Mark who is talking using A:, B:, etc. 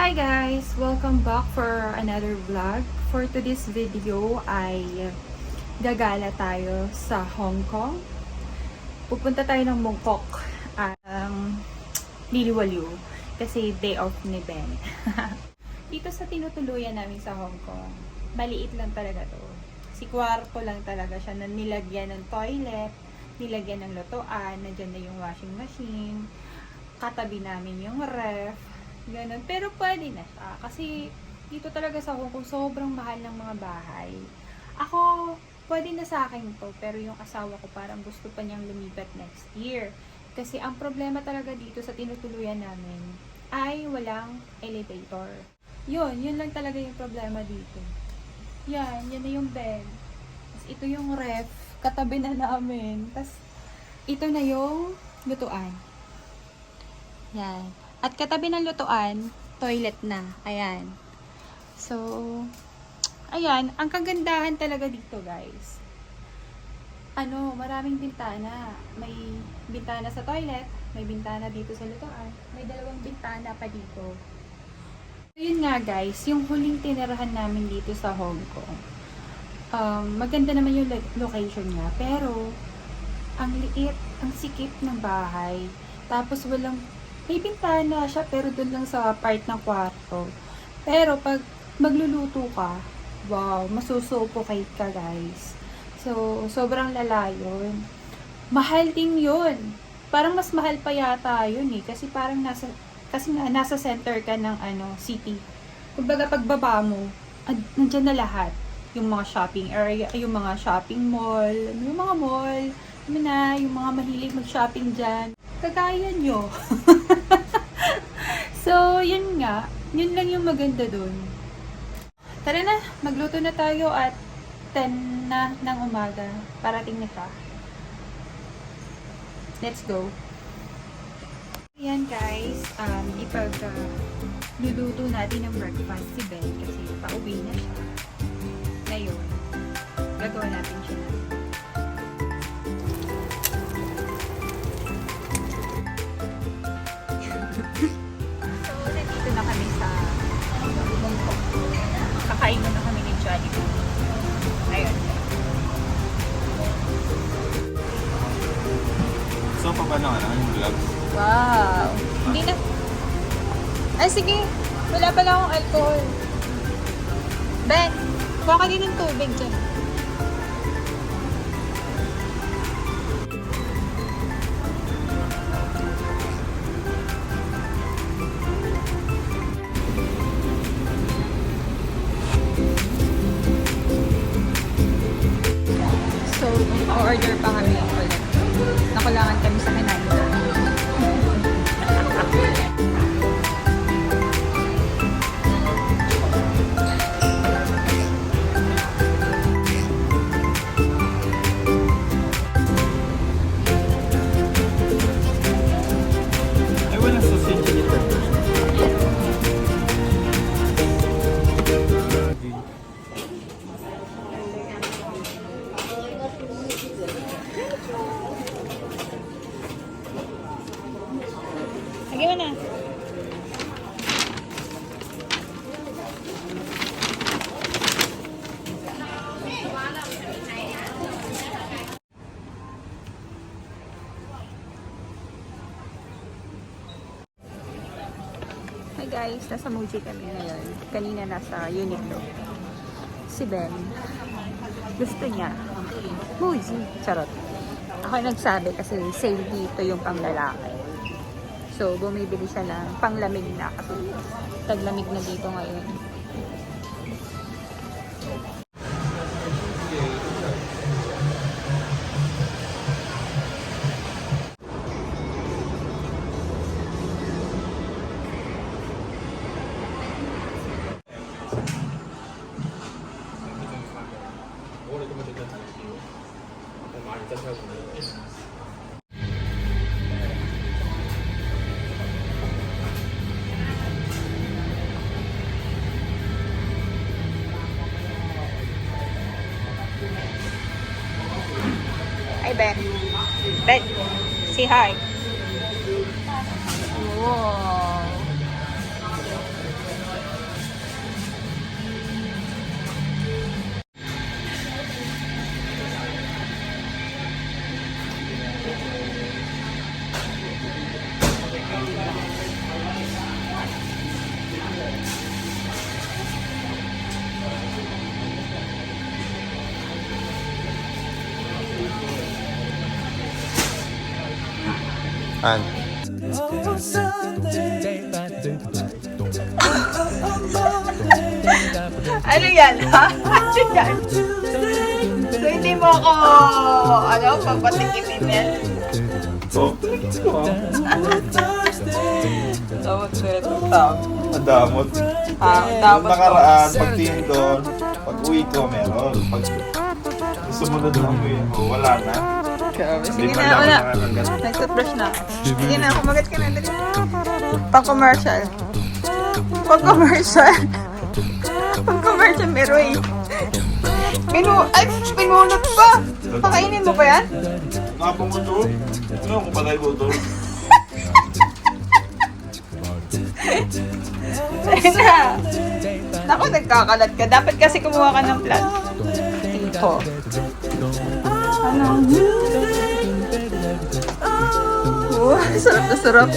A: Hi guys! Welcome back for another vlog. For today's video ay gagala tayo sa Hong Kong. Pupunta tayo ng Mongkok ang Liliwaliw kasi day off ni Ben. Dito sa tinutuluyan namin sa Hong Kong, maliit lang talaga to. Si kwarto lang talaga siya na nilagyan ng toilet, nilagyan ng lutuan, nandyan na yung washing machine, katabi namin yung ref, ganun. Pero pwede na siya. Kasi dito talaga sa Hong Kong, sobrang mahal ng mga bahay. Ako, pwede na sa akin to. Pero yung asawa ko parang gusto pa niyang lumipat next year. Kasi ang problema talaga dito sa tinutuluyan namin ay walang elevator. Yun lang talaga yung problema dito. Yan na yung bed. Tapos ito yung ref, katabi na namin. Tapos ito na yung lutuan. Yan. At katabi ng lutuan, toilet na. Ayan. So, ayan. Ang kagandahan talaga dito, guys. Maraming bintana. May bintana sa toilet. May bintana dito sa lutuan. May dalawang bintana pa dito. Yun nga, guys. Yung huling tinirahan namin dito sa Hong Kong. Maganda naman yung location niya. Pero, ang liit, ang sikip ng bahay. Tapos may bintana siya pero doon lang sa part ng kwarto. Pero pag magluluto ka, wow, masusuffocate ka guys. So, sobrang lala yun. Mahal din yun. Parang mas mahal pa yata yun eh. Kasi parang nasa center ka ng city. Kumbaga pagbaba mo, nandyan na lahat. Yung mga shopping area, yung mga shopping mall, yung mga mall, yung mga mahilig mag-shopping dyan. Kagaya nyo. So, yun nga. Yun lang yung maganda dun. Tara na, magluto na tayo at 10 na ng umaga. Parating na siya. Let's go. Ayan guys, luluto natin ng breakfast si Ben kasi pauwi na siya. Ngayon, gagawa natin siya na. Kakain na kami ni Jollibee. Ayun.
B: So, pa lang yung vlogs?
A: Wow. Hindi na. Ay, sige. Wala pala akong alcohol. Ben, kuha ka din ng tubig dyan. Order pa kami ulit. Nakulangan kami sa Kinanda.
B: Ay, walang sausage dito.
A: Lagyan mo na. Hi guys, nasa Muji kami ngayon. Kanina nasa Uniqlo. Si Ben, gusto niya Muji. Charot. Ako nagsabi kasi sale dito yung panglalaki. So, bumibili siya ng panglamig na kasi taglamig na dito ngayon. Hi, Ben. Ben, say hi. Wow.
B: An?
A: Ano yan, ha? Ano yan? So, hindi mo ako, pagpatikimin yan.
B: Oh,
A: Tawag ko ito, tawag.
B: madamot.
A: Tapos
B: Nakaraan, pagtingin doon, pag uwi ko meron. Pag sumunod na uwi mo, wala na.
A: Sige
B: Hindi pa
A: na,
B: lang
A: wala.
B: nakakagat.
A: Nag-toothbrush na. Sige na, kumagat ka na. Dali. Pang-commercial. Pang-commercial. Pang-commercial, Meroy. Pinunot pa. Pakainin mo pa yan?
B: Nakapang mo to? Ano kung patay mo to?
A: Ayun na. Naku, nagkakalat ka. Dapat kasi kumuha ka ng plan. Ito. Ano? Sarap na sarap.